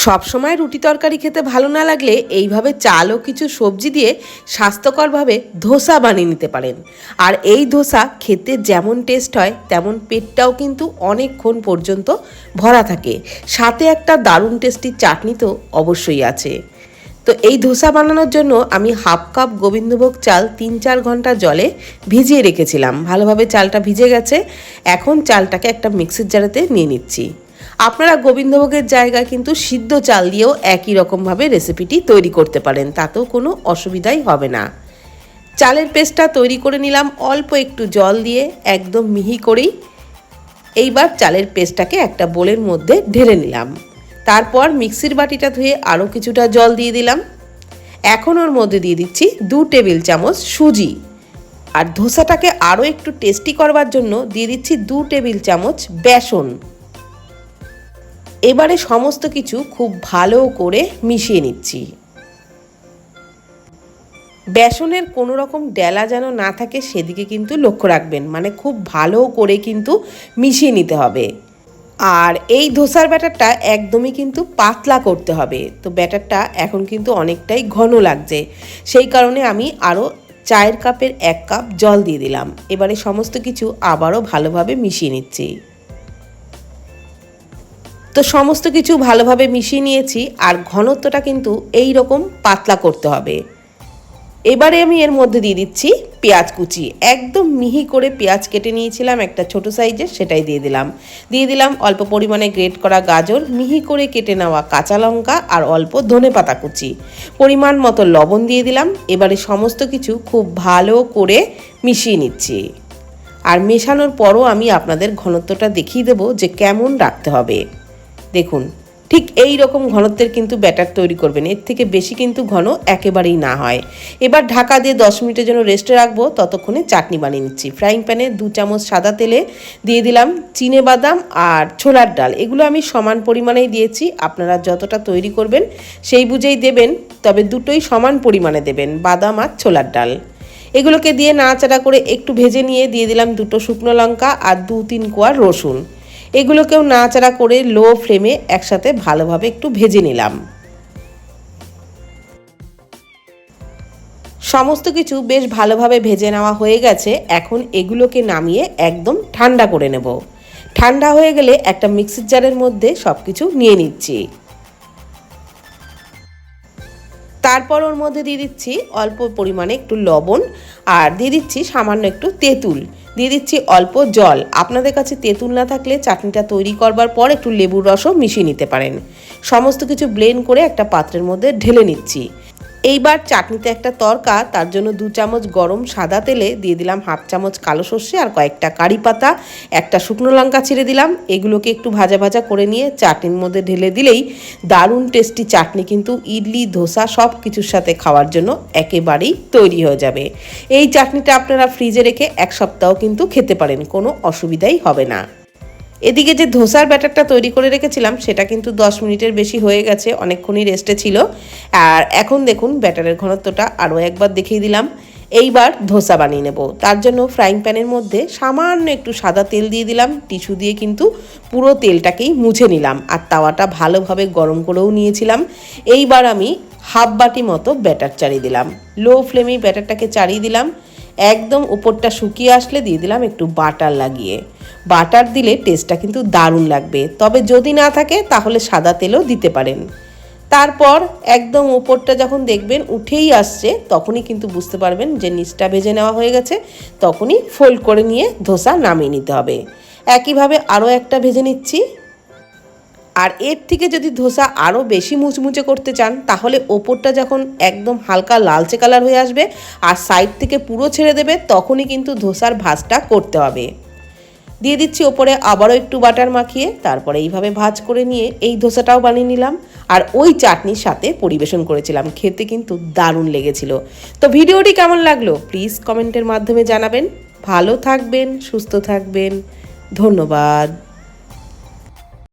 সবসময় রুটি তরকারি খেতে ভালো না লাগলে এইভাবে চাল ও কিছু সবজি দিয়ে স্বাস্থ্যকরভাবে ধোসা বানিয়ে নিতে পারেন। আর এই ধোসা খেতে যেমন টেস্ট হয় তেমন পেটটাও কিন্তু অনেকক্ষণ পর্যন্ত ভরা থাকে, সাথে একটা দারুণ টেস্টি চাটনি তো অবশ্যই আছে। তো এই ধোসা বানানোর জন্য আমি হাফ কাপ গোবিন্দভোগ চাল 3-4 ঘন্টা জলে ভিজিয়ে রেখেছিলাম। ভালোভাবে চালটা ভিজে গেছে। এখন চালটাকে একটা মিক্সির জারেতে নিয়ে নিচ্ছি। আপনারা গোবিন্দভোগের জায়গায় কিন্তু সিদ্ধ চাল দিয়েও একই রকমভাবে রেসিপিটি তৈরি করতে পারেন, তাতেও কোনো অসুবিধাই হবে না। চালের পেস্টটা তৈরি করে নিলাম অল্প একটু জল দিয়ে, একদম মিহি করেই। এইবার চালের পেস্টটাকে একটা বোলের মধ্যে ঢেলে নিলাম। তারপর মিক্সির বাটিটা ধুয়ে আরও কিছুটা জল দিয়ে দিলাম। এখন ওর মধ্যে দিয়ে দিচ্ছি 2 টেবিল চামচ সুজি। আর ধোসাটাকে আরও একটু টেস্টি করবার জন্য দিয়ে দিচ্ছি 2 টেবিল চামচ বেসন। এবারে সমস্ত কিছু খুব ভালো করে মিশিয়ে নিচ্ছি। বেসনের কোনো রকম ডেলা যেন না থাকে সেদিকে কিন্তু লক্ষ্য রাখবেন, মানে খুব ভালো করে কিন্তু মিশিয়ে নিতে হবে। আর এই ধোসার ব্যাটারটা একদমই কিন্তু পাতলা করতে হবে। তো ব্যাটারটা এখন কিন্তু অনেকটাই ঘন লাগছে, সেই কারণে আমি আরও চায়ের কাপের 1 কাপ জল দিয়ে দিলাম। এবারে সমস্ত কিছু আবারও ভালোভাবে মিশিয়ে নিচ্ছি। তো সমস্ত কিছু ভালোভাবে মিশিয়ে নিয়েছি, আর ঘনত্বটা কিন্তু এই রকম পাতলা করতে হবে। এবারে আমি এর মধ্যে দিয়ে দিচ্ছি পেঁয়াজ কুচি। একদম মিহি করে পেঁয়াজ কেটে নিয়েছিলাম একটা ছোট সাইজের, সেটাই দিয়ে দিলাম অল্প পরিমাণে গ্রেট করা গাজর, মিহি করে কেটে নেওয়া কাঁচা লঙ্কা আর অল্প ধনেপাতা কুচি, পরিমাণ মতো লবণ দিয়ে দিলাম। এবারে সমস্ত কিছু খুব ভালো করে মিশিয়ে নিচ্ছি। আর মেশানোর পরও আমি আপনাদের ঘনত্বটা দেখিয়ে দেবো যে কেমন রাখতে হবে। দেখুন, ঠিক এই রকম ঘনত্বের কিন্তু ব্যাটার তৈরি করবেন, এর থেকে বেশি কিন্তু ঘন একেবারেই না হয়। এবার ঢাকা দিয়ে 10 মিনিটের জন্য রেস্টে রাখবো। ততক্ষণে চাটনি বানিয়ে নিচ্ছি। ফ্রাইং প্যানে 2 চামচ সাদা তেলে দিয়ে দিলাম চিনেবাদাম আর ছোলার ডাল। এগুলো আমি সমান পরিমাণেই দিয়েছি, আপনারা যতটা তৈরি করবেন সেই বুঝেই দেবেন, তবে দুটোই সমান পরিমাণে দেবেন, বাদাম আর ছোলার ডাল। এগুলোকে দিয়ে নাড়াচাড়া করে একটু ভেজে নিয়ে দিয়ে দিলাম 2টো শুকনো লঙ্কা আর 2-3 কোয়া রসুন। এগুলোকেও নাড়াচাড়া করে লো ফ্লেমে একসাথে ভালোভাবে একটু ভেজে নিলাম। সমস্ত কিছু বেশ ভালোভাবে ভেজে নেওয়া হয়ে গেছে। এখন এগুলোকে নামিয়ে একদম ঠান্ডা করে নেব। ঠান্ডা হয়ে গেলে একটা মিক্সির জারের মধ্যে সব কিছু নিয়ে নিচ্ছি। তারপর ওর মধ্যে দিয়ে দিচ্ছি অল্প পরিমাণে একটু লবণ, আর দিয়ে দিচ্ছি সামান্য একটু তেঁতুল, দিয়ে দিচ্ছি অল্প জল। আপনাদের কাছে তেঁতুল না থাকলে চাটনিটা তৈরি করবার পর একটু লেবুর রসও মিশিয়ে নিতে পারেন। সমস্ত কিছু ব্লেন্ড করে একটা পাত্রের মধ্যে ঢেলে নিচ্ছি। এইবার চাটনিতে একটা তরকা, তার জন্য 2 চামচ গরম সাদা তেলে দিয়ে দিলাম হাফ চামচ কালো সর্ষে আর কয়েকটা কারি পাতা, একটা শুকনো লঙ্কা ছিঁড়ে দিলাম। এগুলোকে একটু ভাজা ভাজা করে নিয়ে চাটনির মধ্যে ঢেলে দিলেই দারুণ টেস্টি চাটনি কিন্তু ইডলি ধোসা সব কিছুর সাথে খাওয়ার জন্য একেবারেই তৈরি হয়ে যাবে। এই চাটনিটা আপনারা ফ্রিজে রেখে 1 সপ্তাহ কিন্তু খেতে পারেন, কোনো অসুবিধাই হবে না। এদিকে যে ধোসার ব্যাটারটা তৈরি করে রেখেছিলাম সেটা কিন্তু 10 মিনিটের বেশি হয়ে গেছে, অনেকক্ষণই রেস্টে ছিল। আর এখন দেখুন ব্যাটারের ঘনত্বটা আরও একবার দেখিয়ে দিলাম। এইবার ধোসা বানিয়ে নেব। তার জন্য ফ্রাইং প্যানের মধ্যে সামান্য একটু সাদা তেল দিয়ে দিলাম। টিস্যু দিয়ে কিন্তু পুরো তেলটাকেই মুছে নিলাম, আর তাওয়াটা ভালোভাবে গরম করেও নিয়েছিলাম। এইবার আমি হাফ বাটি মতো ব্যাটার চাড়িয়ে দিলাম। লো ফ্লেমেই ব্যাটারটাকে চাড়িয়ে দিলাম। একদম উপরটা শুকিয়ে আসলে দিয়ে দিলাম একটু বাটার লাগিয়ে। বাটার দিলে টেস্টটা কিন্তু দারুণ লাগবে, তবে যদি না থাকে তাহলে সাদা তেলও দিতে পারেন। তারপর একদম উপরটা যখন দেখবেন উঠেই আসছে, তখনই কিন্তু বুঝতে পারবেন যে নিচটা ভেজে নেওয়া হয়ে গেছে। তখনই ফোল্ড করে নিয়ে ধোসা নামিয়ে নিতে হবে। একইভাবে আরও একটা ভেজে নিচ্ছি। আর এর থেকে যদি ধোসা আরও বেশি মুচমুচে করতে চান তাহলে ওপরটা যখন একদম হালকা লালচে কালার হয়ে আসবে আর সাইড থেকে পুরো ছেড়ে দেবে, তখনই কিন্তু ধোসার ভাজটা করতে হবে। দিয়ে দিচ্ছি ওপরে আবারও একটু বাটার মাখিয়ে। তারপরে এইভাবে ভাজ করে নিয়ে এই ধোসাটাও বানিয়ে নিলাম, আর ওই চাটনির সাথে পরিবেশন করেছিলাম। খেতে কিন্তু দারুণ লেগেছিল। তো ভিডিওটি কেমন লাগলো প্লিজ কমেন্টের মাধ্যমে জানাবেন। ভালো থাকবেন, সুস্থ থাকবেন, ধন্যবাদ।